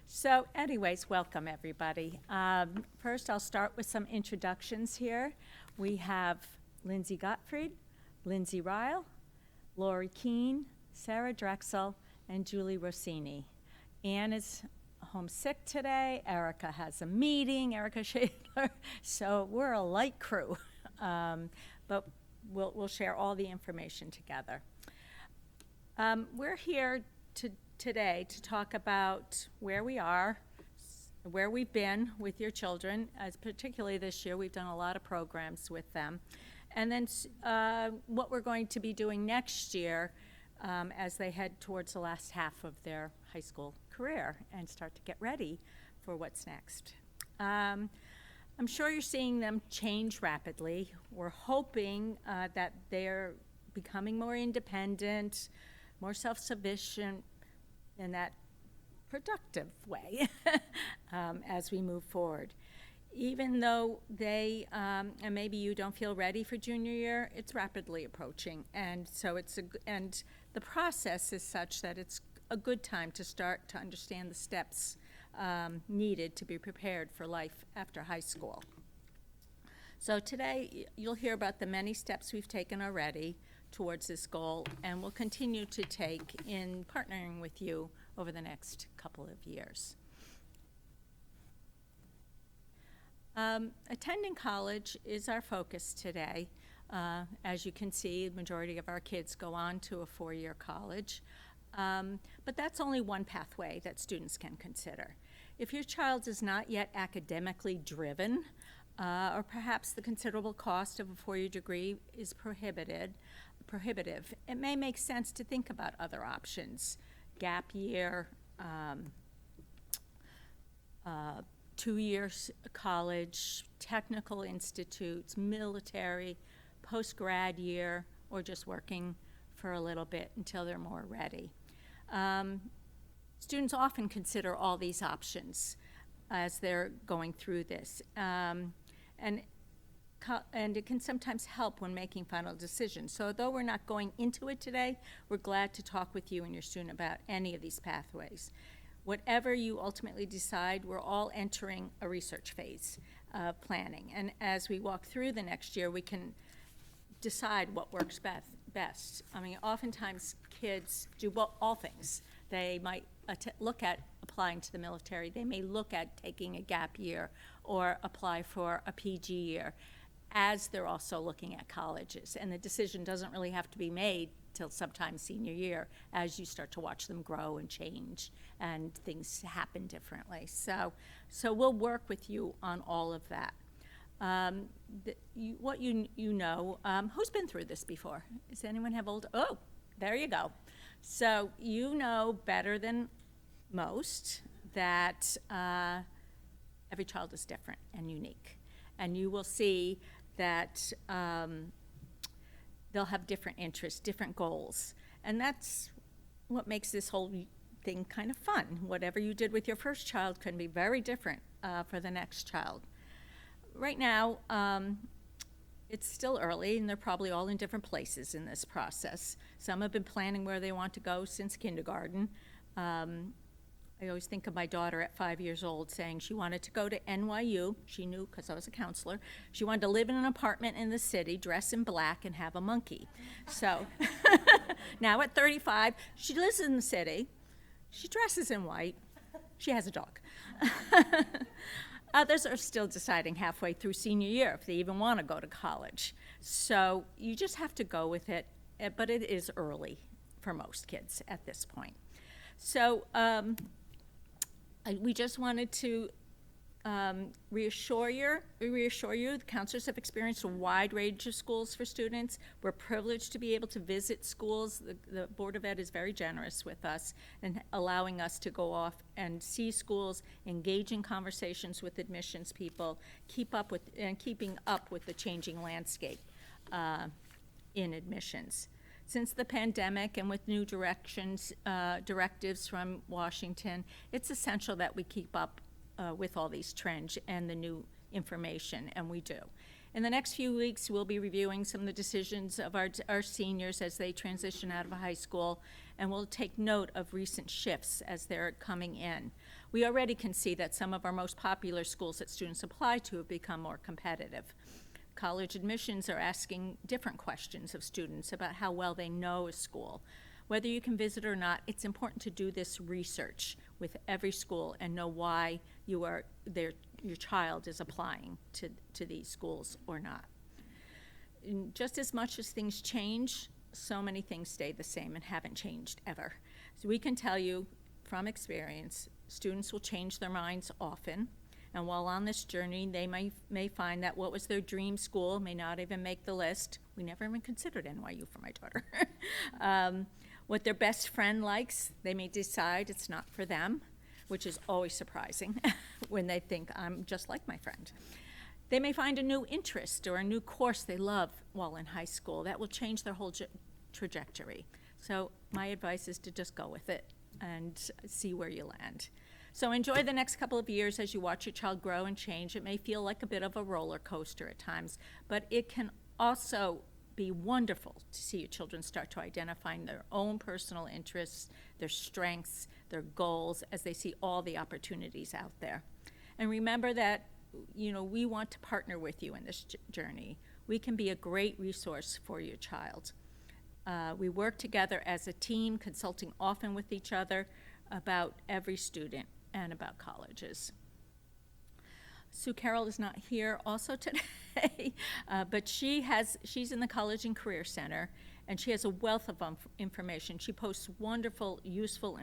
So anyways, welcome everybody. First, I'll start with some introductions here. We have Lindsay Gottfried, Lindsay Ryle, Lori Keene, Sarah Drexel, and Julie Rossini. Anne is homesick today. Erica has a meeting, Erica Shadler. So we're a light crew, but we'll share all the information together. We're here today to talk about where we are, where we've been with your children, as particularly this year. We've done a lot of programs with them. And then what we're going to be doing next year as they head towards the last half of their high school career and start to get ready for what's next. I'm sure you're seeing them change rapidly. We're hoping that they're becoming more independent, more self-sufficient in that productive way as we move forward. Even though they, and maybe you don't feel ready for junior year, it's rapidly approaching. And so and the process is such that it's a good time to start to understand the steps needed to be prepared for life after high school. So today, you'll hear about the many steps we've taken already towards this goal, and we'll continue to take in partnering with you over the next couple of years. Attending college is our focus today. As you can see, the majority of our kids go on to a four-year college, but that's only one pathway that students can consider. If your child is not yet academically driven, or perhaps the considerable cost of a four-year degree is prohibitive, it may make sense to think about other options. Gap year, 2 years college, technical institutes, military, post-grad year, or just working for a little bit until they're more ready. Students often consider all these options as they're going through this. And it can sometimes help when making final decisions. So though we're not going into it today, we're glad to talk with you and your student about any of these pathways. Whatever you ultimately decide, we're all entering a research phase of planning. And as we walk through the next year, we can decide what works best. I mean, oftentimes kids do all things. They might look at applying to the military. They may look at taking a gap year or apply for a PG year as they're also looking at colleges. And the decision doesn't really have to be made till sometime senior year as you start to watch them grow and change and things happen differently. So we'll work with you on all of that. What you know, who's been through this before? Does anyone have old? Oh, there you go. So you know better than most that every child is different and unique. And you will see that they'll have different interests, different goals. And that's what makes this whole thing kind of fun. Whatever you did with your first child can be very different for the next child. Right now, it's still early, and they're probably all in different places in this process. Some have been planning where they want to go since kindergarten. I always think of my daughter at 5 years old saying she wanted to go to NYU. She knew because I was a counselor. She wanted to live in an apartment in the city, dress in black, and have a monkey. So now at 35, she lives in the city. She dresses in white. She has a dog. Others are still deciding halfway through senior year if they even want to go to college. So you just have to go with it, but it is early for most kids at this point. So we just wanted to reassure you, the counselors have experienced a wide range of schools for students. We're privileged to be able to visit schools. The Board of Ed is very generous with us and allowing us to go off and see schools, engage in conversations with admissions people, keeping up with the changing landscape in admissions. Since the pandemic and with new directives from Washington, it's essential that we keep up with all these trends and the new information, and we do. In the next few weeks, we'll be reviewing some of the decisions of our seniors as they transition out of high school and we'll take note of recent shifts as they're coming in. We already can see that some of our most popular schools that students apply to have become more competitive. College admissions are asking different questions of students about how well they know a school. Whether you can visit or not, it's important to do this research with every school and know why your child is applying to these schools or not. And just as much as things change, so many things stay the same and haven't changed ever. So we can tell you from experience, students will change their minds often, and while on this journey, they may find that what was their dream school may not even make the list. We never even considered NYU for my daughter. What their best friend likes, they may decide it's not for them, which is always surprising when they think I'm just like my friend. They may find a new interest or a new course they love while in high school. That will change their whole trajectory. So my advice is to just go with it and see where you land. So enjoy the next couple of years as you watch your child grow and change. It may feel like a bit of a roller coaster at times, but it can also be wonderful to see your children start to identify their own personal interests, their strengths, their goals, as they see all the opportunities out there. And remember that, we want to partner with you in this journey. We can be a great resource for your child. We work together as a team, consulting often with each other about every student and about colleges. Sue Carroll is not here also today, but she's in the College and Career Center, and she has a wealth of information. She posts wonderful, useful,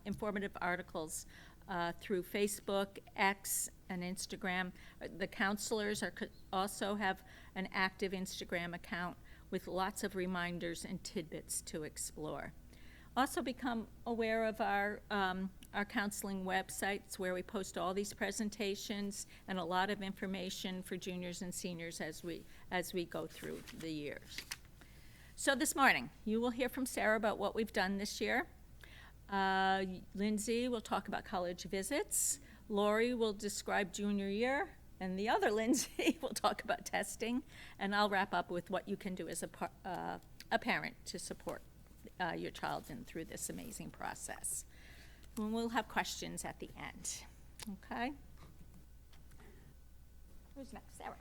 informative articles through Facebook, X, and Instagram. The counselors also have an active Instagram account with lots of reminders and tidbits to explore. Also become aware of our counseling websites where we post all these presentations and a lot of information for juniors and seniors as we go through the years. So this morning, you will hear from Sarah about what we've done this year. Lindsay will talk about college visits. Lori will describe junior year, and the other Lindsay will talk about testing, and I'll wrap up with what you can do as a parent to support your child through this amazing process. And we'll have questions at the end. Okay? Who's next? Sarah.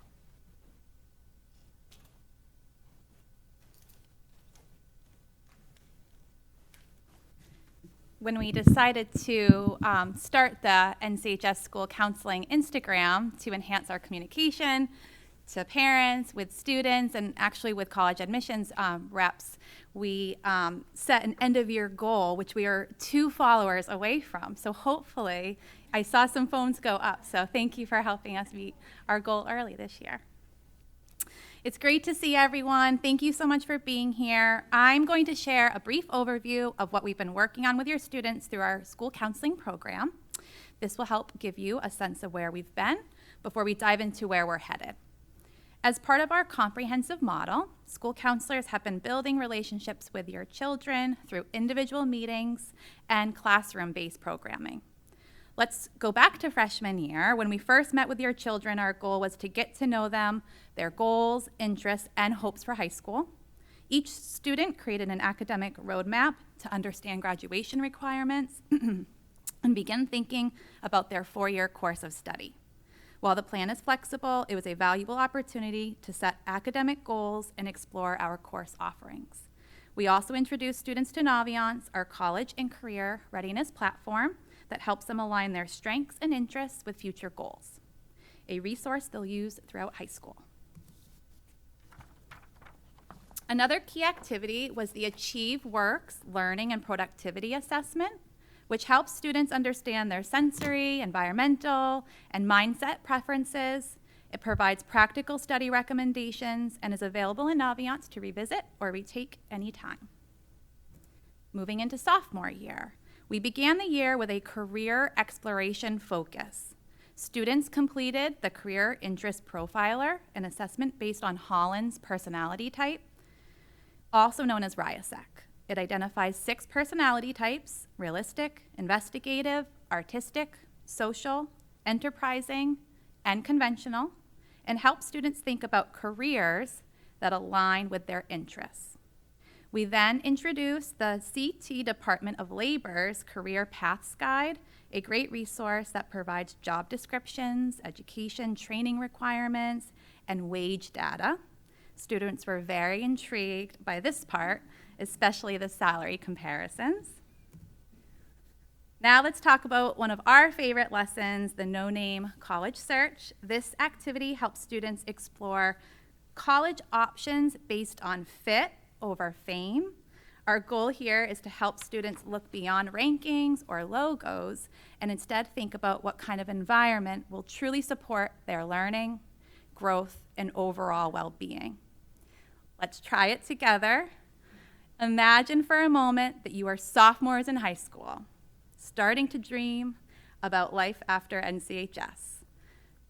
When we decided to start the NCHS School Counseling Instagram to enhance our communication to parents, with students, and actually with college admissions reps, we set an end-of-year goal, which we are 2 followers away from. So hopefully, I saw some phones go up. So thank you for helping us meet our goal early this year. It's great to see everyone. Thank you so much for being here. I'm going to share a brief overview of what we've been working on with your students through our school counseling program. This will help give you a sense of where we've been before we dive into where we're headed. As part of our comprehensive model, school counselors have been building relationships with your children through individual meetings and classroom-based programming. Let's go back to freshman year. When we first met with your children, our goal was to get to know them, their goals, interests, and hopes for high school. Each student created an academic roadmap to understand graduation requirements and begin thinking about their 4-year course of study. While the plan is flexible, it was a valuable opportunity to set academic goals and explore our course offerings. We also introduced students to Naviance, our college and career readiness platform that helps them align their strengths and interests with future goals, a resource they'll use throughout high school. Another key activity was the Achieve Works Learning and Productivity Assessment, which helps students understand their sensory, environmental, and mindset preferences. It provides practical study recommendations and is available in Naviance to revisit or retake anytime. Moving into sophomore year, we began the year with a career exploration focus. Students completed the Career Interest Profiler, an assessment based on Holland's personality type, also known as RIASEC. It identifies 6 personality types: realistic, investigative, artistic, social, enterprising, and conventional, and helps students think about careers that align with their interests. We then introduced the CT Department of Labor's Career Paths Guide, a great resource that provides job descriptions, education training requirements, and wage data. Students were very intrigued by this part, especially the salary comparisons. Now let's talk about one of our favorite lessons, the no-name college search. This activity helps students explore college options based on fit over fame. Our goal here is to help students look beyond rankings or logos and instead think about what kind of environment will truly support their learning, growth, and overall well-being. Let's try it together. Imagine for a moment that you are sophomores in high school, starting to dream about life after NCHS.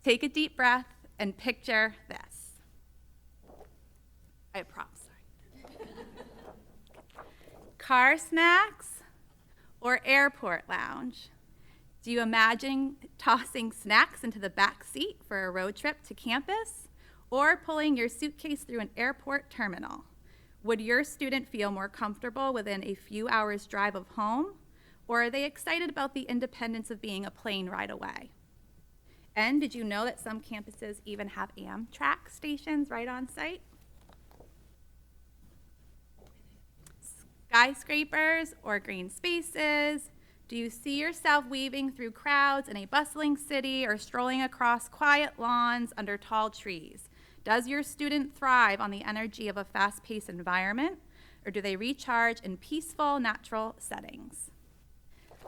Take a deep breath and picture this. I have props, sorry. Car snacks or airport lounge? Do you imagine tossing snacks into the back seat for a road trip to campus or pulling your suitcase through an airport terminal? Would your student feel more comfortable within a few hours' drive of home, or are they excited about the independence of being a plane ride away? And did you know that some campuses even have Amtrak stations right on site? Skyscrapers or green spaces? Do you see yourself weaving through crowds in a bustling city or strolling across quiet lawns under tall trees? Does your student thrive on the energy of a fast-paced environment, or do they recharge in peaceful, natural settings?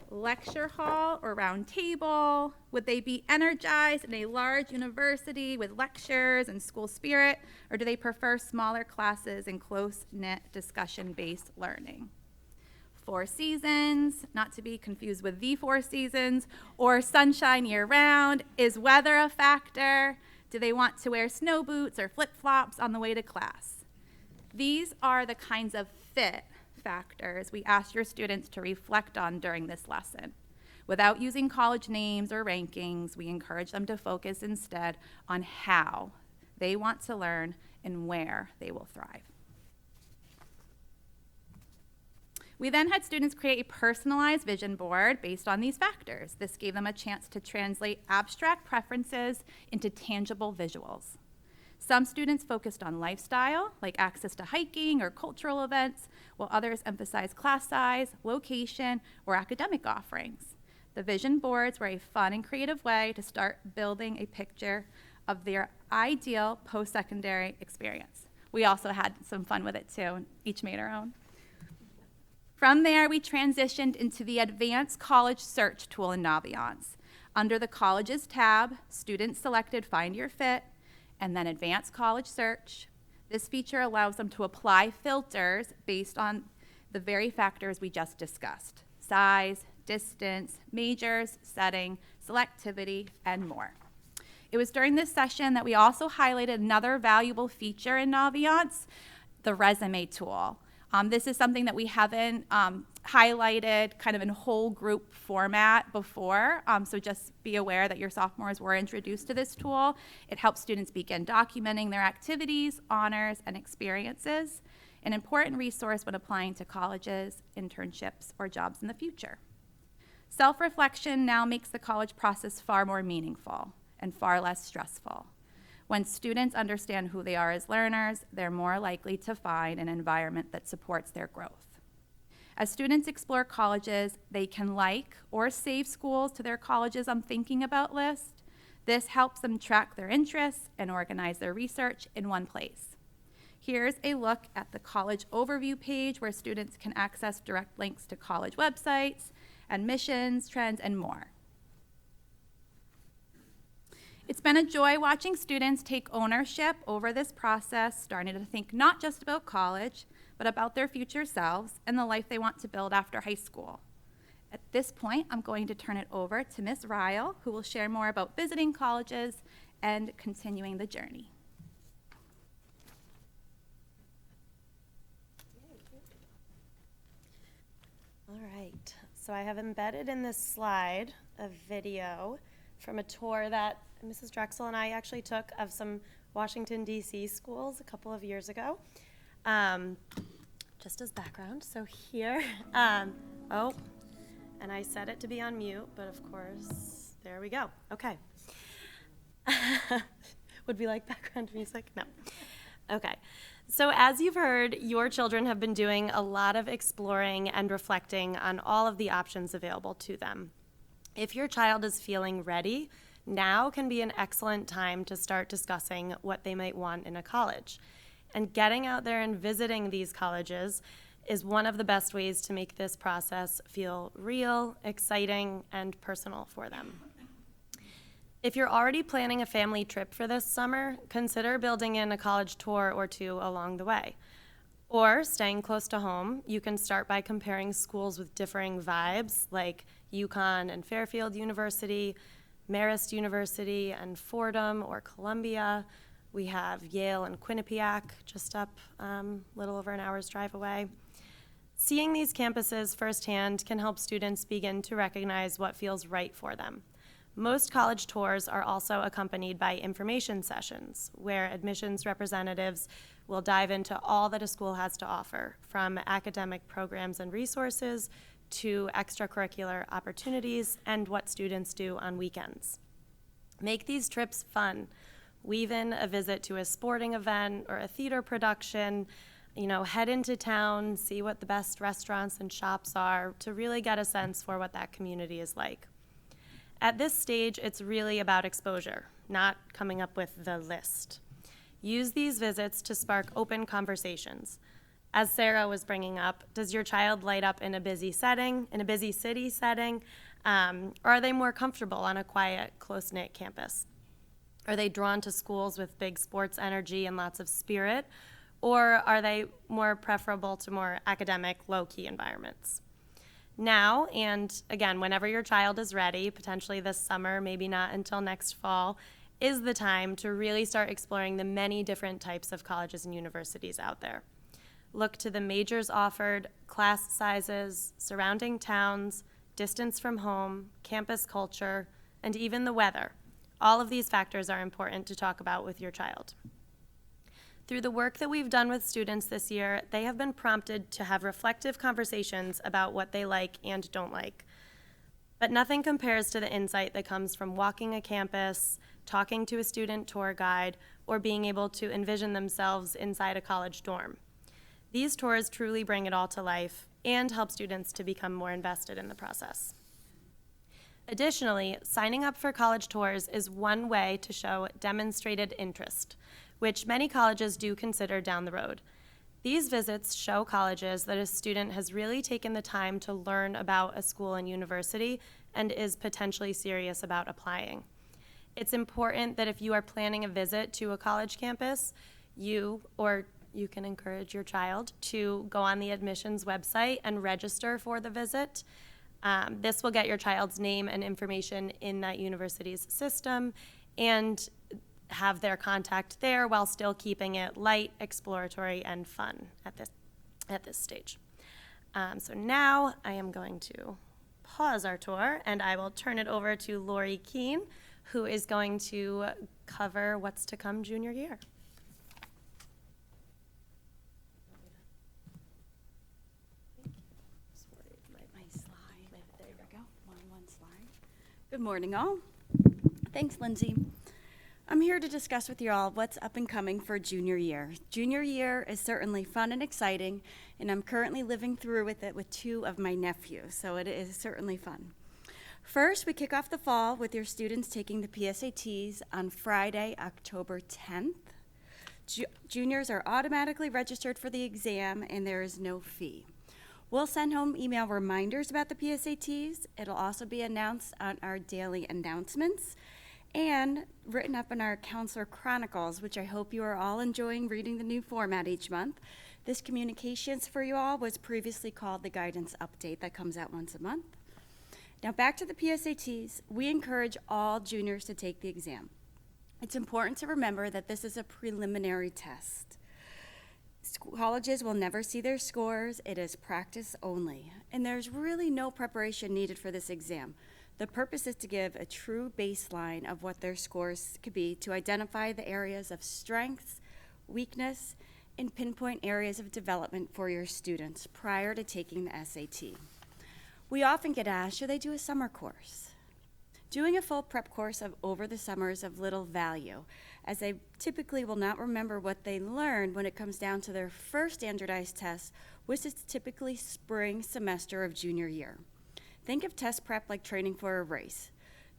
Lecture hall or round table? Would they be energized in a large university with lectures and school spirit, or do they prefer smaller classes and close-knit discussion-based learning? Four seasons, not to be confused with the Four Seasons, or sunshine year-round. Is weather a factor? Do they want to wear snow boots or flip-flops on the way to class? These are the kinds of fit factors we ask your students to reflect on during this lesson. Without using college names or rankings, we encourage them to focus instead on how they want to learn and where they will thrive. We then had students create a personalized vision board based on these factors. This gave them a chance to translate abstract preferences into tangible visuals. Some students focused on lifestyle, like access to hiking or cultural events, while others emphasized class size, location, or academic offerings. The vision boards were a fun and creative way to start building a picture of their ideal post-secondary experience. We also had some fun with it too, and each made our own. From there, we transitioned into the Advanced College Search tool in Naviance. Under the Colleges tab, students selected Find Your Fit, and then Advanced College Search. This feature allows them to apply filters based on the very factors we just discussed: size, distance, majors, setting, selectivity, and more. It was during this session that we also highlighted another valuable feature in Naviance, the resume tool. This is something that we haven't highlighted kind of in whole group format before, so just be aware that your sophomores were introduced to this tool. It helps students begin documenting their activities, honors, and experiences, an important resource when applying to colleges, internships, or jobs in the future. Self-reflection now makes the college process far more meaningful and far less stressful. When students understand who they are as learners, they're more likely to find an environment that supports their growth. As students explore colleges, they can like or save schools to their colleges I'm thinking about list. This helps them track their interests and organize their research in one place. Here's a look at the college overview page where students can access direct links to college websites, admissions, trends, and more. It's been a joy watching students take ownership over this process, starting to think not just about college, but about their future selves and the life they want to build after high school. At this point, I'm going to turn it over to Ms. Ryle, who will share more about visiting colleges and continuing the journey. All right, so I have embedded in this slide a video from a tour that Mrs. Drexel and I actually took of some Washington, D.C. schools a couple of years ago. Just just as background. So here, oh, and I set it to be on mute, but of course, there we go. Okay. Would we like background music? No. Okay. So as you've heard, your children have been doing a lot of exploring and reflecting on all of the options available to them. If your child is feeling ready, now can be an excellent time to start discussing what they might want in a college. And getting out there and visiting these colleges is one of the best ways to make this process feel real, exciting, and personal for them. If you're already planning a family trip for this summer, consider building in a college tour or two along the way. Or, staying close to home, you can start by comparing schools with differing vibes, like UConn and Fairfield University, Marist University and Fordham or Columbia. We have Yale and Quinnipiac, just up a little over an hour's drive away. Seeing these campuses firsthand can help students begin to recognize what feels right for them. Most college tours are also accompanied by information sessions, where admissions representatives will dive into all that a school has to offer, from academic programs and resources to extracurricular opportunities and what students do on weekends. Make these trips fun. Weave in a visit to a sporting event or a theater production. Head into town, see what the best restaurants and shops are to really get a sense for what that community is like. At this stage, it's really about exposure, not coming up with the list. Use these visits to spark open conversations. As Sarah was bringing up, does your child light up in a busy setting, in a busy city setting, or are they more comfortable on a quiet, close-knit campus? Are they drawn to schools with big sports energy and lots of spirit, or are they more preferable to more academic, low-key environments? Now, and again, whenever your child is ready, potentially this summer, maybe not until next fall, is the time to really start exploring the many different types of colleges and universities out there. Look to the majors offered, class sizes, surrounding towns, distance from home, campus culture, and even the weather. All of these factors are important to talk about with your child. Through the work that we've done with students this year, they have been prompted to have reflective conversations about what they like and don't like. But nothing compares to the insight that comes from walking a campus, talking to a student tour guide, or being able to envision themselves inside a college dorm. These tours truly bring it all to life and help students to become more invested in the process. Additionally, signing up for college tours is one way to show demonstrated interest, which many colleges do consider down the road. These visits show colleges that a student has really taken the time to learn about a school and university and is potentially serious about applying. It's important that if you are planning a visit to a college campus, you can encourage your child to go on the admissions website and register for the visit. This will get your child's name and information in that university's system and have their contact there while still keeping it light, exploratory, and fun at this stage. So now I am going to pause our tour and I will turn it over to Lori Keene, who is going to cover what's to come junior year. Good morning, all. Thanks, Lindsay. I'm here to discuss with you all what's up and coming for junior year. Junior year is certainly fun and exciting, and I'm currently living through with it with two of my nephews, so it is certainly fun. First, we kick off the fall with your students taking the PSATs on Friday, October 10th. Juniors are automatically registered for the exam, and there is no fee. We'll send home email reminders about the PSATs. It'll also be announced on our daily announcements and written up in our Counselor Chronicles, which I hope you are all enjoying reading the new format each month. This communications for you all was previously called the Guidance Update that comes out once a month. Now back to the PSATs. We encourage all juniors to take the exam. It's important to remember that this is a preliminary test. Colleges will never see their scores. It is practice only. And there's really no preparation needed for this exam. The purpose is to give a true baseline of what their scores could be to identify the areas of strengths, weakness, and pinpoint areas of development for your students prior to taking the SAT. We often get asked, should they do a summer course? Doing a full prep course over the summer is of little value, as they typically will not remember what they learned when it comes down to their first standardized test, which is typically spring semester of junior year. Think of test prep like training for a race.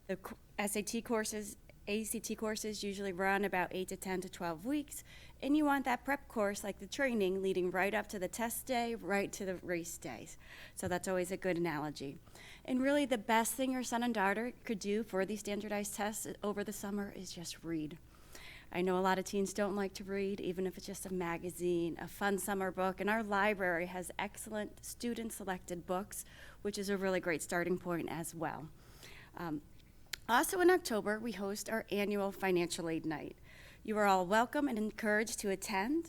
The SAT courses, ACT courses usually run about 8 to 10 to 12 weeks, and you want that prep course, like the training, leading right up to the test day, right to the race days. So that's always a good analogy. And really the best thing your son and daughter could do for these standardized tests over the summer is just read. I know a lot of teens don't like to read, even if it's just a magazine, a fun summer book, and our library has excellent student-selected books, which is a really great starting point as well. Also in October, we host our annual financial aid night. You are all welcome and encouraged to attend.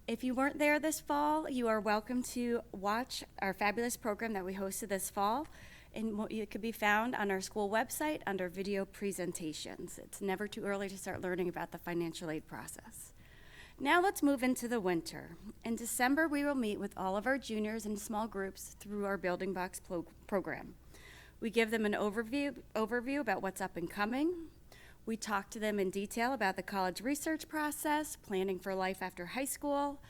If you weren't there this fall, you are welcome to watch our fabulous program that we hosted this fall, and it could be found on our school website under video presentations. It's never too early to start learning about the financial aid process. Now let's move into the winter. In December, we will meet with all of our juniors in small groups through our Building Blocks program. We give them an overview about what's up and coming. We talk to them in detail about the college research process, planning for life after high school,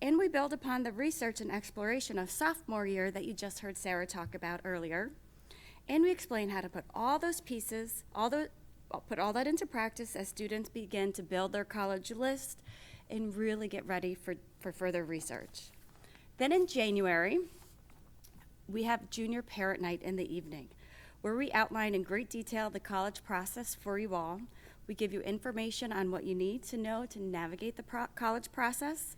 and we build upon the research and exploration of sophomore year that you just heard Sarah talk about earlier. And we explain how to put all those pieces, put all that into practice as students begin to build their college list and really get ready for further research. Then in January, we have junior parent night in the evening, where we outline in great detail the college process for you all. We give you information on what you need to know to navigate the college process,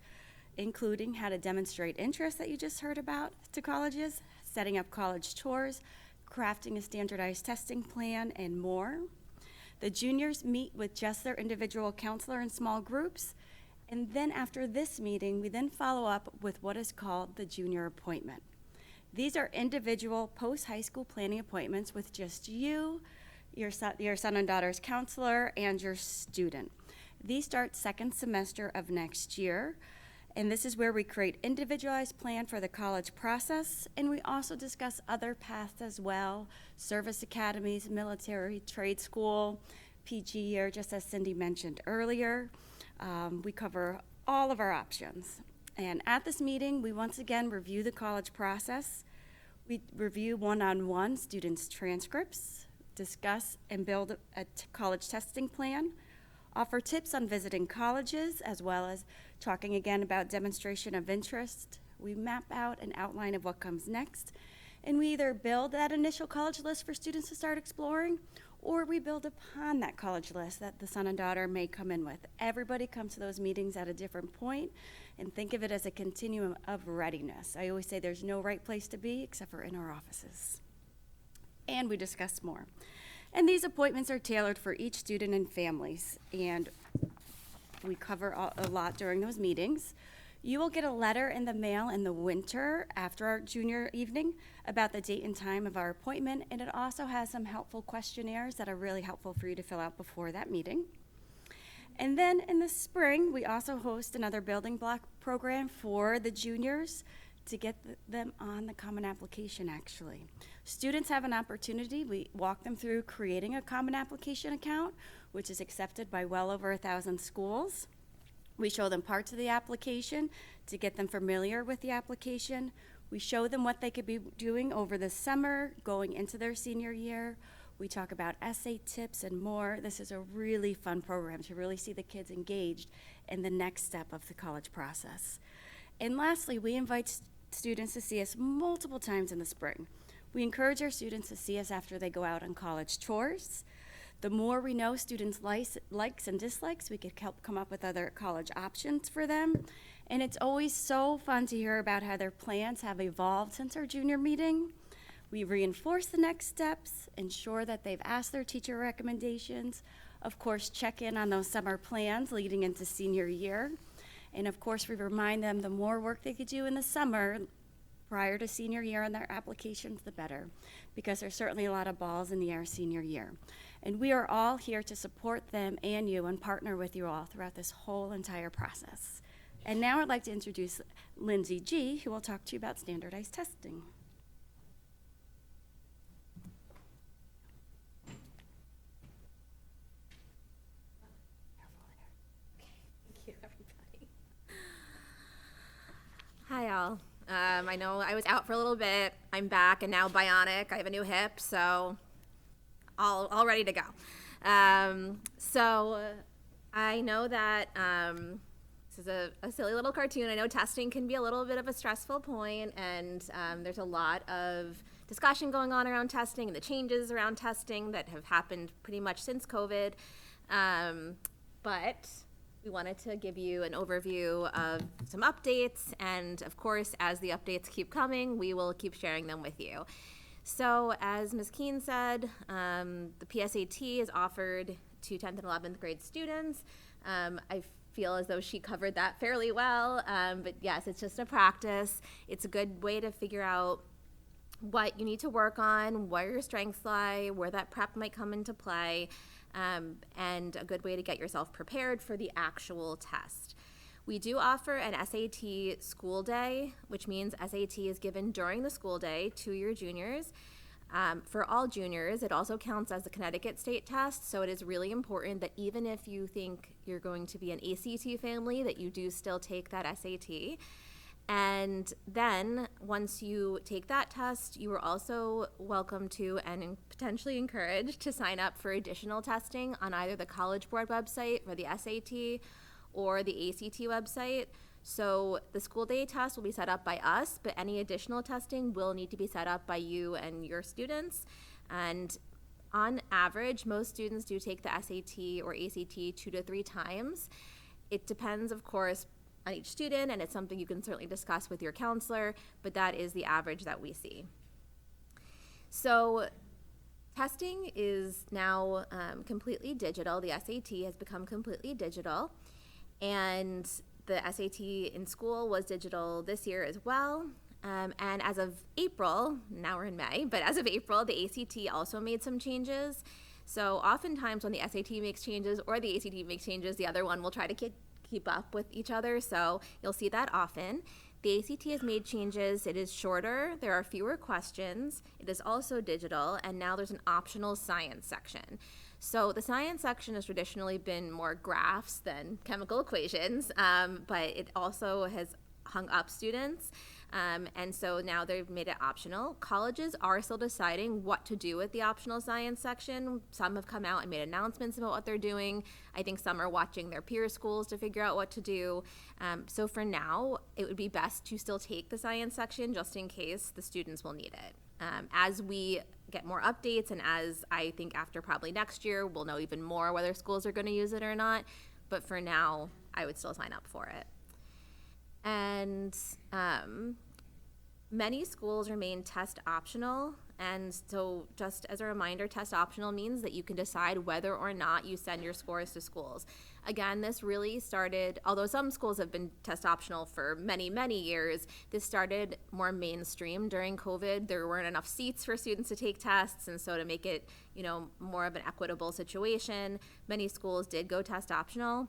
including how to demonstrate interest that you just heard about to colleges, setting up college tours, crafting a standardized testing plan, and more. The juniors meet with just their individual counselor in small groups, and then after this meeting, we then follow up with what is called the junior appointment. These are individual post-high school planning appointments with just you, your son and daughter's counselor, and your student. These start second semester of next year, and this is where we create individualized plan for the college process, and we also discuss other paths as well, service academies, military, trade school, PG year, just as Cindy mentioned earlier. We cover all of our options. And at this meeting, we once again review the college process. We review one-on-one students' transcripts, discuss and build a college testing plan, offer tips on visiting colleges, as well as talking again about demonstration of interest. We map out an outline of what comes next, and we either build that initial college list for students to start exploring, or we build upon that college list that the son and daughter may come in with. Everybody comes to those meetings at a different point, and think of it as a continuum of readiness. I always say there's no right place to be except for in our offices. And we discuss more. And these appointments are tailored for each student and families, and we cover a lot during those meetings. You will get a letter in the mail in the winter after our junior evening about the date and time of our appointment, and it also has some helpful questionnaires that are really helpful for you to fill out before that meeting. And then in the spring, we also host another building block program for the juniors to get them on the Common Application, actually. Students have an opportunity. We walk them through creating a Common Application account, which is accepted by well over 1,000 schools. We show them parts of the application to get them familiar with the application. We show them what they could be doing over the summer, going into their senior year. We talk about essay tips and more. This is a really fun program to really see the kids engaged in the next step of the college process. And lastly, we invite students to see us multiple times in the spring. We encourage our students to see us after they go out on college tours. The more we know students' likes and dislikes, we could help come up with other college options for them. And it's always so fun to hear about how their plans have evolved since our junior meeting. We reinforce the next steps, ensure that they've asked their teacher recommendations, of course, check in on those summer plans leading into senior year. And of course, we remind them the more work they could do in the summer prior to senior year on their applications, the better, because there's certainly a lot of balls in the air senior year. And we are all here to support them and you and partner with you all throughout this whole entire process. And now I'd like to introduce Lindsay G., who will talk to you about standardized testing. Thank you, everybody. Hi, all. I know I was out for a little bit. I'm back and now bionic. I have a new hip, so all ready to go. So I know that this is a silly little cartoon. I know testing can be a little bit of a stressful point, and there's a lot of discussion going on around testing and the changes around testing that have happened pretty much since COVID. But we wanted to give you an overview of some updates, and of course, as the updates keep coming, we will keep sharing them with you. So as Ms. Keene said, the PSAT is offered to 10th and 11th grade students. I feel as though she covered that fairly well, but yes, it's just a practice. It's a good way to figure out what you need to work on, where your strengths lie, where that prep might come into play, and a good way to get yourself prepared for the actual test. We do offer an SAT school day, which means SAT is given during the school day to your juniors. For all juniors, it also counts as the Connecticut state test, so it is really important that even if you think you're going to be an ACT family, that you do still take that SAT. And then once you take that test, you are also welcome to and potentially encouraged to sign up for additional testing on either the College Board website for the SAT or the ACT website. So the school day test will be set up by us, but any additional testing will need to be set up by you and your students. And on average, most students do take the SAT or ACT 2 to 3 times. It depends, of course, on each student, and it's something you can certainly discuss with your counselor, but that is the average that we see. So testing is now completely digital. The SAT has become completely digital, and the SAT in school was digital this year as well. And as of April, now we're in May, but as of April, the ACT also made some changes. So oftentimes when the SAT makes changes or the ACT makes changes, the other one will try to keep up with each other, so you'll see that often. The ACT has made changes. It is shorter, there are fewer questions, it is also digital, and now there's an optional science section. So the science section has traditionally been more graphs than chemical equations, but it also has hung up students. And so now they've made it optional. Colleges are still deciding what to do with the optional science section. Some have come out and made announcements about what they're doing. I think some are watching their peer schools to figure out what to do. So for now, it would be best to still take the science section just in case the students will need it. As we get more updates, and as I think after probably next year, we'll know even more whether schools are going to use it or not. But for now, I would still sign up for it. And many schools remain test optional, and so just as a reminder, test optional means that you can decide whether or not you send your scores to schools. Again, this really started, although some schools have been test optional for many, many years, this started more mainstream during COVID. There weren't enough seats for students to take tests, and so to make it, more of an equitable situation, many schools did go test optional.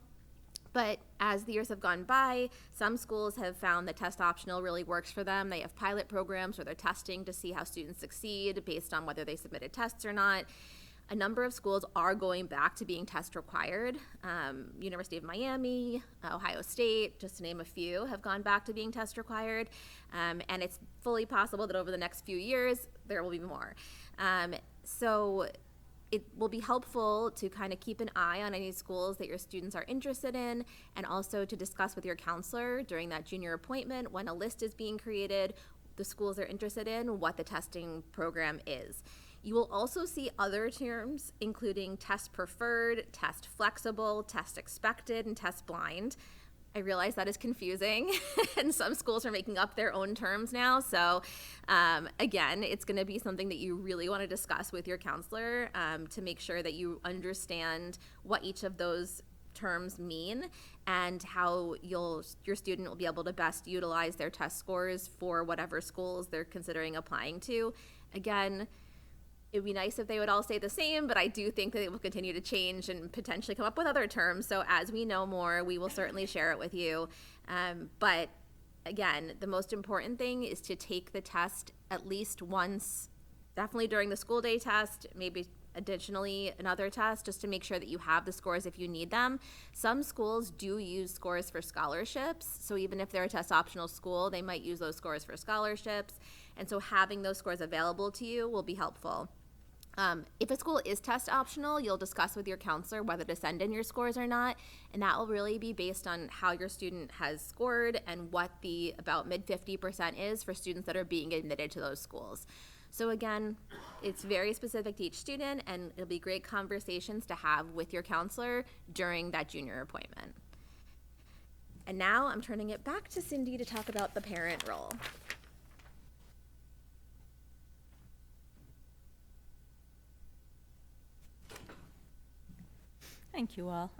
But as the years have gone by, some schools have found that test optional really works for them. They have pilot programs where they're testing to see how students succeed based on whether they submitted tests or not. A number of schools are going back to being test required. University of Miami, Ohio State, just to name a few, have gone back to being test required. And it's fully possible that over the next few years, there will be more. So it will be helpful to kind of keep an eye on any schools that your students are interested in, and also to discuss with your counselor during that junior appointment when a list is being created, the schools they're interested in, what the testing program is. You will also see other terms, including test preferred, test flexible, test expected, and test blind. I realize that is confusing, and some schools are making up their own terms now. So again, it's going to be something that you really want to discuss with your counselor to make sure that you understand what each of those terms mean and how your student will be able to best utilize their test scores for whatever schools they're considering applying to. Again, It would be nice if they would all stay the same, but I do think that it will continue to change and potentially come up with other terms. So as we know more, we will certainly share it with you. But again, the most important thing is to take the test at least once, definitely during the school day test, maybe additionally another test, just to make sure that you have the scores if you need them. Some schools do use scores for scholarships, so even if they're a test optional school, they might use those scores for scholarships, and so having those scores available to you will be helpful. If a school is test optional, you'll discuss with your counselor whether to send in your scores or not, and that will really be based on how your student has scored and what the about mid 50% is for students that are being admitted to those schools. So again, it's very specific to each student, and it'll be great conversations to have with your counselor during that junior appointment. And now I'm turning it back to Cindy to talk about the parent role. Thank you all.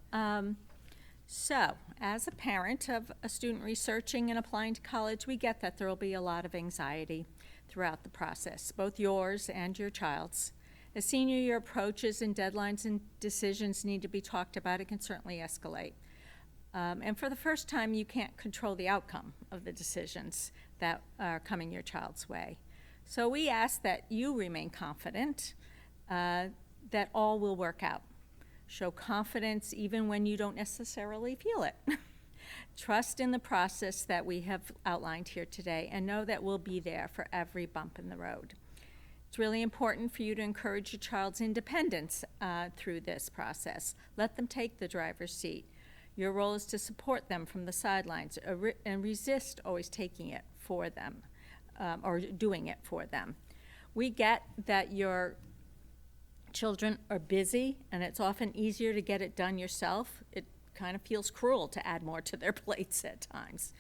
So, as a parent of a student researching and applying to college, we get that there will be a lot of anxiety throughout the process, both yours and your child's. As senior year approaches and deadlines and decisions need to be talked about, it can certainly escalate. And for the first time, you can't control the outcome of the decisions that are coming your child's way. So we ask that you remain confident that all will work out. Show confidence even when you don't necessarily feel it. Trust in the process that we have outlined here today, and know that we'll be there for every bump in the road. It's really important for you to encourage your child's independence through this process. Let them take the driver's seat. Your role is to support them from the sidelines and resist always taking it for them or doing it for them. We get that your children are busy, and it's often easier to get it done yourself. It kind of feels cruel to add more to their plates at times.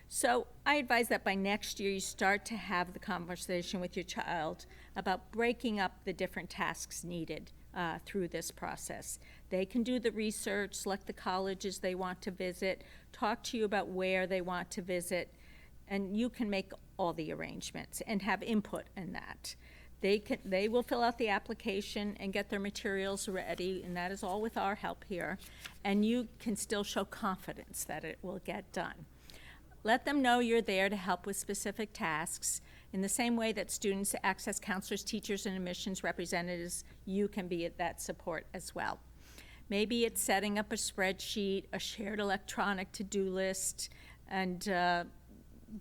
So I advise that by next year you start to have the conversation with your child about breaking up the different tasks needed through this process. They can do the research, select the colleges they want to visit, talk to you about where they want to visit, and you can make all the arrangements and have input in that. They will fill out the application and get their materials ready, and that is all with our help here. And you can still show confidence that it will get done. Let them know you're there to help with specific tasks. In the same way that students access counselors, teachers, and admissions representatives, you can be at that support as well. Maybe it's setting up a spreadsheet, a shared electronic to-do list, and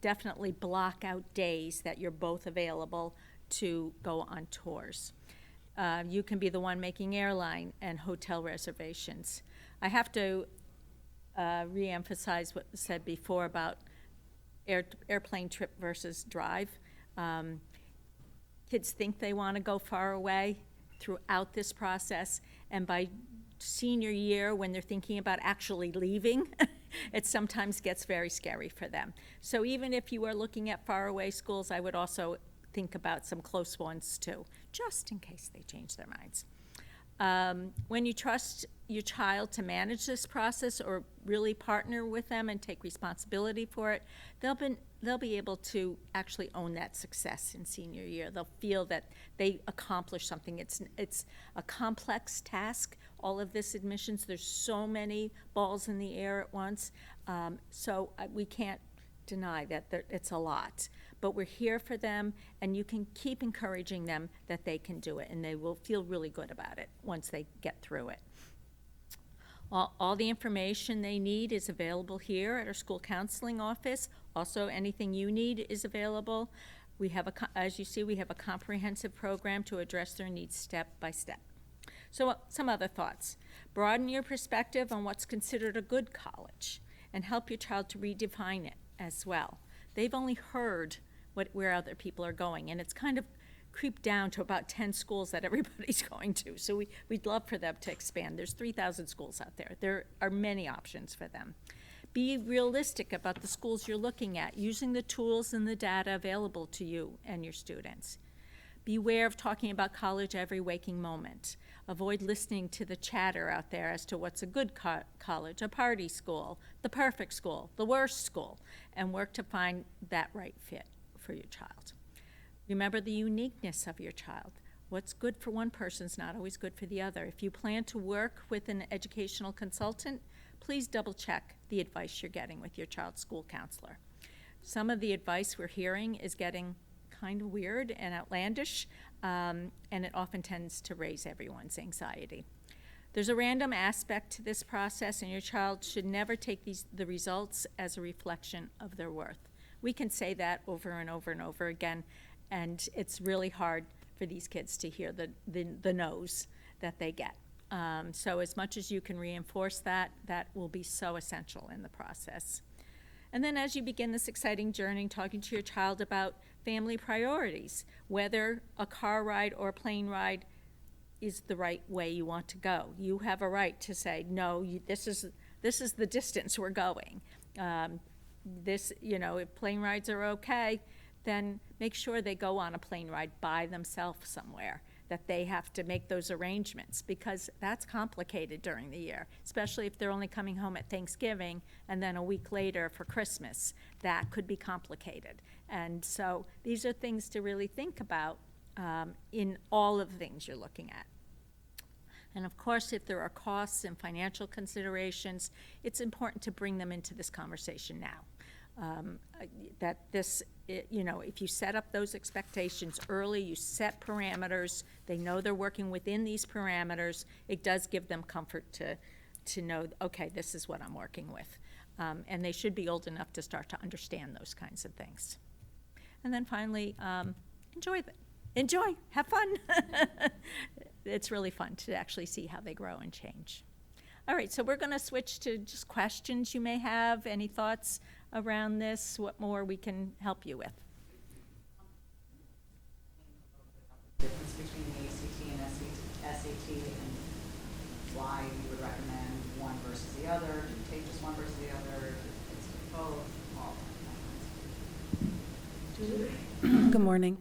definitely block out days that you're both available to go on tours. You can be the one making airline and hotel reservations. I have to reemphasize what was said before about airplane trip versus drive. Kids think they want to go far away throughout this process, and by senior year, when they're thinking about actually leaving, it sometimes gets very scary for them. So even if you are looking at faraway schools, I would also think about some close ones too, just in case they change their minds. When you trust your child to manage this process or really partner with them and take responsibility for it, they'll be able to actually own that success in senior year. They'll feel that they accomplished something. It's a complex task, all of this admissions. There's so many balls in the air at once, so we can't deny that it's a lot. But we're here for them, and you can keep encouraging them that they can do it, and they will feel really good about it once they get through it. All the information they need is available here at our school counseling office. Also, anything you need is available. We have, as you see, we have a comprehensive program to address their needs step by step. So some other thoughts. Broaden your perspective on what's considered a good college, and help your child to redefine it as well. They've only heard where other people are going, and it's kind of creeped down to about 10 schools that everybody's going to. So we'd love for them to expand. There's 3,000 schools out there. There are many options for them. Be realistic about the schools you're looking at, using the tools and the data available to you and your students. Beware of talking about college every waking moment. Avoid listening to the chatter out there as to what's a good college, a party school, the perfect school, the worst school, and work to find that right fit for your child. Remember the uniqueness of your child. what's good for one person is not always good for the other. If you plan to work with an educational consultant, please double-check the advice you're getting with your child's school counselor. Some of the advice we're hearing is getting kind of weird and outlandish, and it often tends to raise everyone's anxiety. There's a random aspect to this process, and your child should never take the results as a reflection of their worth. We can say that over and over and over again, and it's really hard for these kids to hear the no's that they get. So as much as you can reinforce that, that will be so essential in the process. And then as you begin this exciting journey, talking to your child about family priorities, whether a car ride or a plane ride is the right way you want to go. You have a right to say, no, this is the distance we're going. If plane rides are okay, then make sure they go on a plane ride by themselves somewhere, that they have to make those arrangements, because that's complicated during the year, especially if they're only coming home at Thanksgiving and then a week later for Christmas. That could be complicated. And so these are things to really think about in all of the things you're looking at. And of course, if there are costs and financial considerations, it's important to bring them into this conversation now. If you set up those expectations early, you set parameters, they know they're working within these parameters, it does give them comfort to know, okay, this is what I'm working with. And they should be old enough to start to understand those kinds of things. And then finally, enjoy, have fun. It's really fun to actually see how they grow and change. All right, so we're going to switch to just questions you may have. Any thoughts around this? What more we can help you with? Difference between the ACT and SAT and why you would recommend one versus the other? Do you take just one versus the other? It's both, all that. Good morning.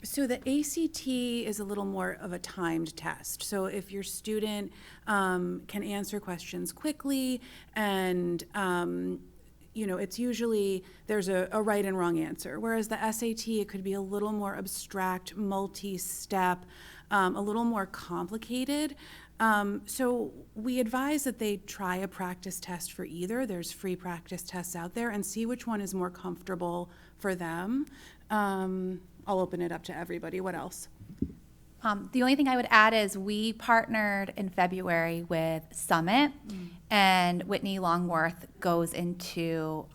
So the ACT is a little more of a timed test. So if your student can answer questions quickly and it's usually there's a right and wrong answer. Whereas the SAT, it could be a little more abstract, multi-step, a little more complicated. So we advise that they try a practice test for either. There's free practice tests out there, and see which one is more comfortable for them. I'll open it up to everybody. What else? The only thing I would add is we partnered in February with Summit, and Whitney Longworth goes into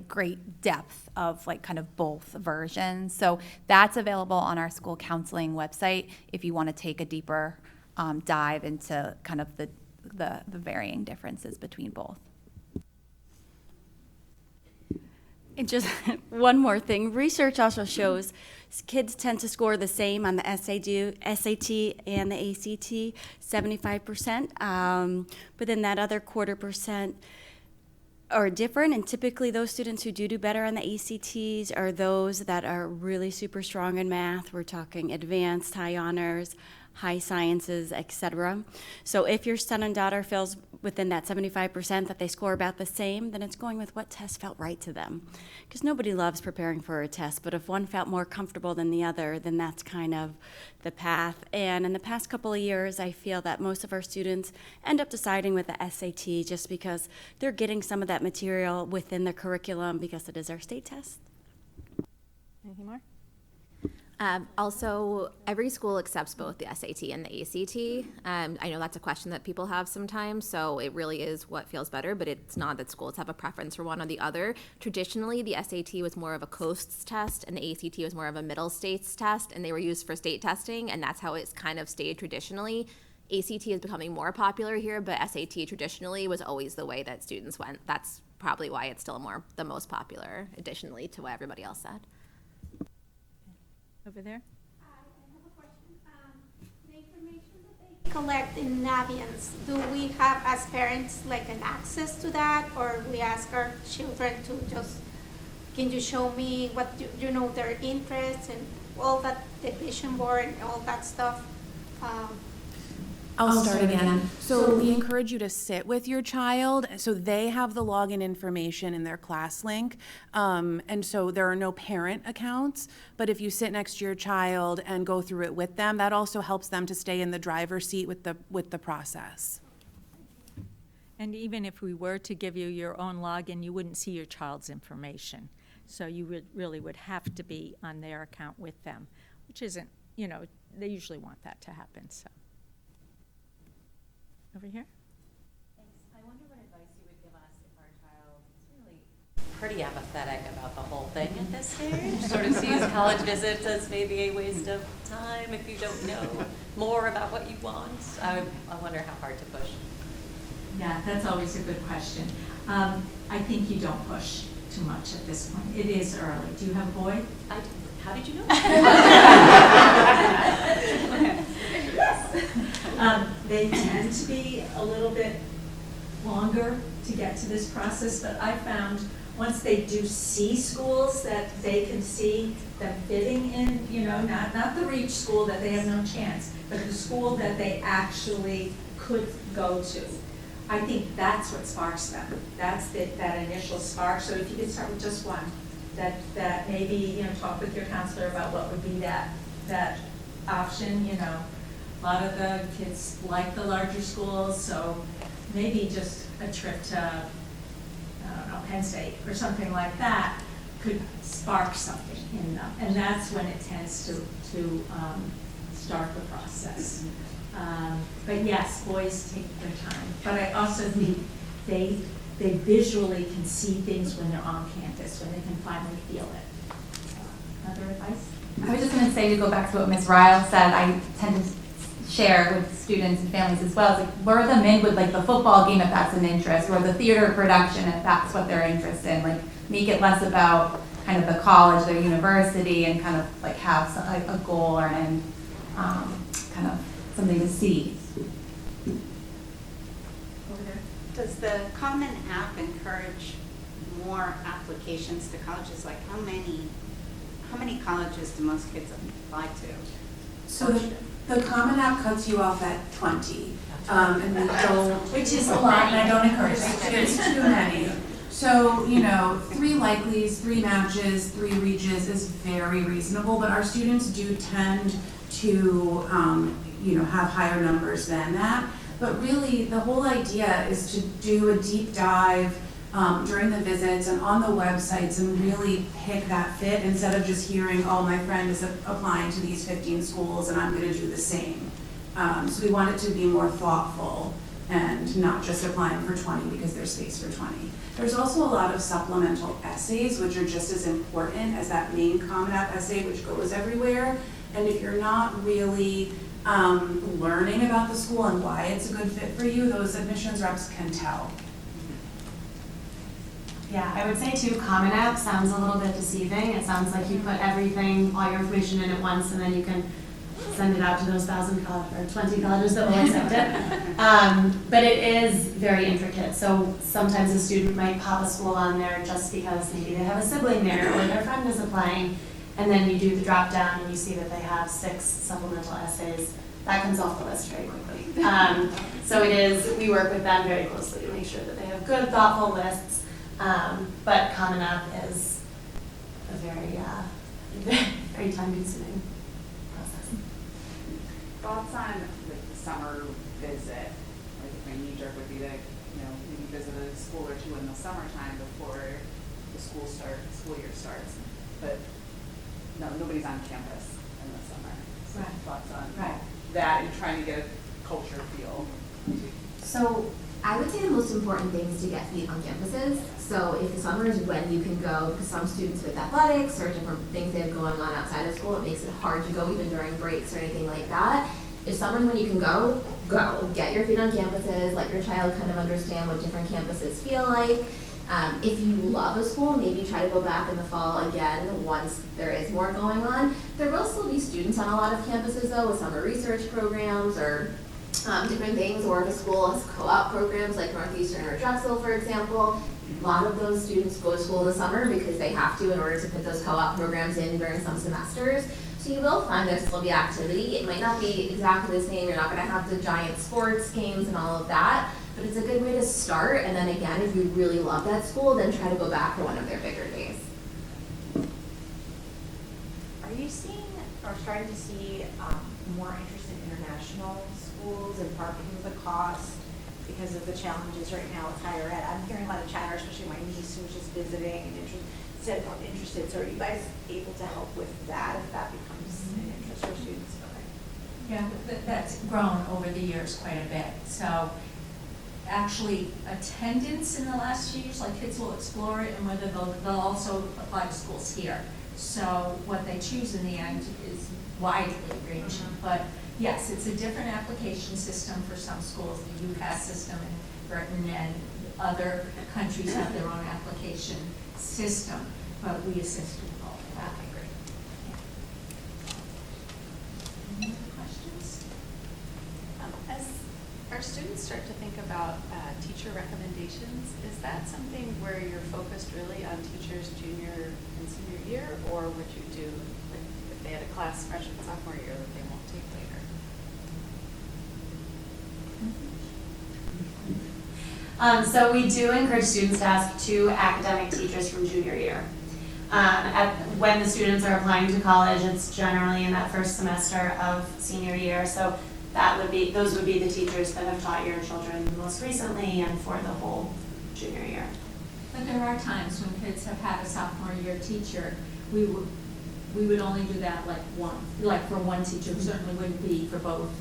great depth of kind of both versions. So that's available on our school counseling website if you want to take a deeper dive into kind of the varying differences between both. And just one more thing, research also shows kids tend to score the same on the SAT and the ACT, 75%, but then that other 25% are different, and typically those students who do better on the ACTs are those that are really super strong in math. We're talking advanced, high honors, high sciences, etc. So if your son and daughter falls within that 75% that they score about the same, then it's going with what test felt right to them. Because nobody loves preparing for a test, but if one felt more comfortable than the other, then that's kind of the path. And in the past couple of years, I feel that most of our students end up deciding with the SAT just because they're getting some of that material within the curriculum because it is our state test. Anything more? Also, every school accepts both the SAT and the ACT. I know that's a question that people have sometimes, so it really is what feels better, but it's not that schools have a preference for one or the other. Traditionally, the SAT was more of a coasts test, and the ACT was more of a middle states test, and they were used for state testing, and that's how it's kind of stayed traditionally. ACT is becoming more popular here, but SAT traditionally was always the way that students went. That's probably why it's still the most popular, additionally to what everybody else said. Over there? I have a question. The information that they collect in Naviance, do we have as parents an access to that, or we ask our children to just, can you show me what their interests and all that, the vision board and all that stuff? I'll start again. So we encourage you to sit with your child, so they have the login information in their class link. And so there are no parent accounts, but if you sit next to your child and go through it with them, that also helps them to stay in the driver's seat with the process. And even if we were to give you your own login, you wouldn't see your child's information. So you really would have to be on their account with them, which isn't, they usually want that to happen, so. Over here? Thanks. I wonder what advice you would give us if our child is really pretty apathetic about the whole thing at this stage, sort of sees college visits as maybe a waste of time if you don't know more about what you want. I wonder how hard to push. Yeah, that's always a good question. I think you don't push too much at this point. It is early. Do you have a boy? I do. How did you know? They tend to be a little bit longer to get to this process, but I found once they do see schools that they can see them fitting in, not the reach school that they have no chance, but the school that they actually could go to. I think that's what sparks them. That's that initial spark. So if you could start with just one, that maybe, talk with your counselor about what would be that option, A lot of the kids like the larger schools, so maybe just a trip to, I don't know, Penn State or something like that could spark something in them. And that's when it tends to start the process. But yes, boys take their time. But I also think they visually can see things when they're on campus, when they can finally feel it. Other advice? I was just going to say, to go back to what Ms. Ryle said, I tend to share with students and families as well. It's like, lure them in with like the football game if that's an interest, or the theater production if that's what they're interested in. Like, make it less about kind of the college, the university, and kind of like have a goal or an kind of something to see. Over there. Does the Common App encourage more applications to colleges? Like how many colleges do most kids apply to? So the Common App cuts you off at 20, and we don't, which is a lot, and I don't encourage it. It's too many. So, 3 likelies, 3 matches, 3 reaches is very reasonable, but our students do tend to, have higher numbers than that. But really, the whole idea is to do a deep dive during the visits and on the websites and really pick that fit instead of just hearing, oh, my friend is applying to these 15 schools and I'm going to do the same. So we want it to be more thoughtful and not just applying for 20 because there's space for 20. There's also a lot of supplemental essays which are just as important as that main Common App essay which goes everywhere. And if you're not really learning about the school and why it's a good fit for you, those admissions reps can tell. Yeah, I would say too, Common App sounds a little bit deceiving. It sounds like you put everything, all your information in at once, and then you can send it out to those 1,000 or 20 colleges that will accept it. But it is very intricate. So sometimes a student might pop a school on there just because maybe they have a sibling there or their friend is applying, and then you do the drop down and you see that they have 6 supplemental essays. That comes off the list very quickly. So it is, we work with them very closely to make sure that they have good, thoughtful lists. But Common App is a very, very time-consuming process. Thoughts on like the summer visit? Like if my knee jerk would be to, maybe visit a school or two in the summertime before the school year starts. But no, nobody's on campus in the summer. So Right. thoughts on Right. that and trying to get a culture feel. So I would say the most important thing is to get feet on campuses. So if the summer is when you can go, because some students with athletics or different things they have going on outside of school, it makes it hard to go even during breaks or anything like that. If summer's when you can go, go. Get your feet on campuses, let your child kind of understand what different campuses feel like. If you love a school, maybe try to go back in the fall again once there is more going on. There will still be students on a lot of campuses though with summer research programs or different things, or if a school has co-op programs like Northeastern or Drexel, for example. A lot of those students go to school in the summer because they have to in order to put those co-op programs in during some semesters. So you will find there will be activity. It might not be exactly the same. You're not going to have the giant sports games and all of that, but it's a good way to start. And then again, if you really love that school, then try to go back for one of their bigger days. Are you seeing or starting to see more interest in international schools, in part because of the cost, because of the challenges right now with higher ed? I'm hearing a lot of chatter, especially my niece who was just visiting and interested. So are you guys able to help with that if that becomes an interest for students? Okay. Yeah, that's grown over the years quite a bit. So actually attendance in the last few years, like kids will explore it and whether they'll also apply to schools here. So what they choose in the end is widely ranging. But yes, it's a different application system for some schools. The UCAS system in Britain and other countries have their own application system, but we assist with all of that. Great. Any other questions? As our students start to think about teacher recommendations, is that something where you're focused really on teachers junior and senior year, or would you do, like, if they had a class freshman, sophomore year that they won't take later? So we do encourage students to ask 2 academic teachers from junior year. When the students are applying to college, it's generally in that first semester of senior year. So those would be the teachers that have taught your children most recently and for the whole junior year. But there are times when kids have had a sophomore year teacher, we would only do that like for one teacher. We certainly wouldn't be for both.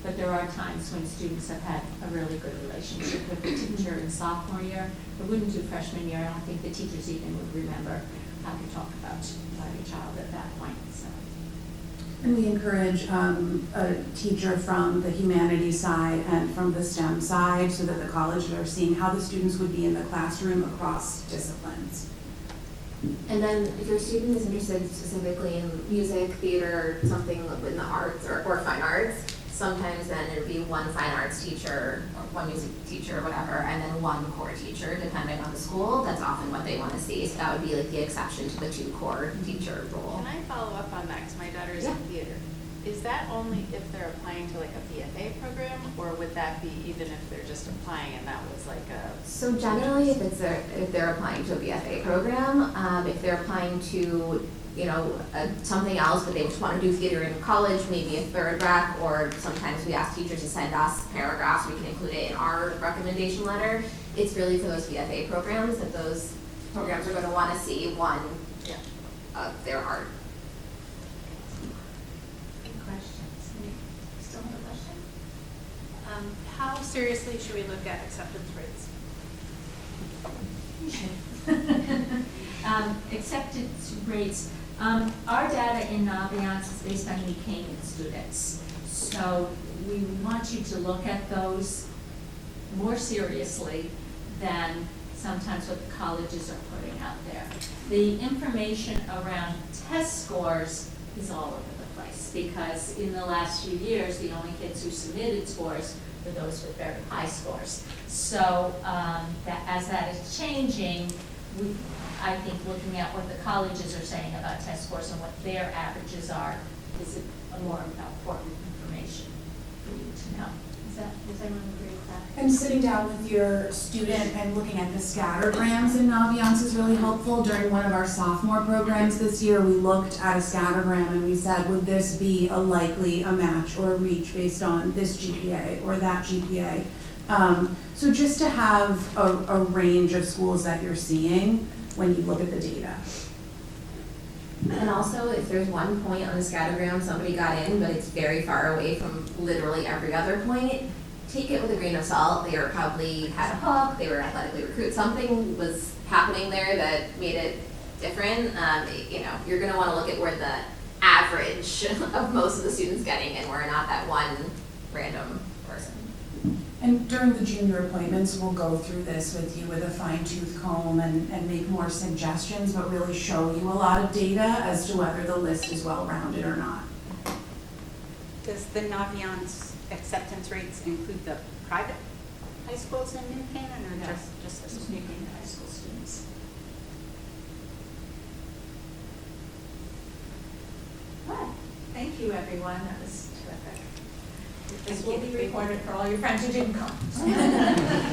But there are times when students have had a really good relationship with the teacher in sophomore year. I wouldn't do freshman year. I don't think the teachers even would remember how to talk about your child at that point. So. And we encourage a teacher from the humanities side and from the STEM side so that the colleges are seeing how the students would be in the classroom across disciplines. And then if your student is interested specifically in music, theater, something in the arts or fine arts, sometimes then it would be one fine arts teacher or one music teacher or whatever, and then one core teacher, depending on the school. That's often what they want to see. So that would be like the exception to the 2 core teacher rule. Can I follow up on that, because my daughter's in theater? Is that only if they're applying to like a BFA program, or would that be even if they're just applying and that was like a... So generally, if they're applying to a BFA program, if they're applying to something else, but they just want to do theater in college, maybe a 3rd rec, or sometimes we ask teachers to send us paragraphs, we can include it in our recommendation letter. It's really for those BFA programs that those programs are going to want to see one of their art. Any questions? Still have a question? How seriously should we look at acceptance rates? Acceptance rates. Our data in Naviance is based on Canaan students. So we want you to look at those more seriously than sometimes what the colleges are putting out there. The information around test scores is all over the place because in the last few years, the only kids who submitted scores were those with very high scores. So as that is changing, I think looking at what the colleges are saying about test scores and what their averages are is a more important information for you to know. Does everyone agree with that? And sitting down with your student and looking at the scattergrams in Naviance is really helpful. During one of our sophomore programs this year, we looked at a scattergram and we said, would this be a match or a reach based on this GPA or that GPA? So just to have a range of schools that you're seeing when you look at the data. And also, if there's one point on the scattergram somebody got in, but it's very far away from literally every other point, take it with a grain of salt. They were probably had a hook, they were athletically recruited, something was happening there that made it different. You're going to want to look at where the average of most of the students getting in, we're not that one random person. And during the junior appointments, we'll go through this with you with a fine-tooth comb and make more suggestions, but really show you a lot of data as to whether the list is well-rounded or not. Does the Naviance acceptance rates include the private high schools in New Canaan, or just the New Canaan high school students. Thank you, everyone. That was terrific. This will be recorded for all your friends who didn't come.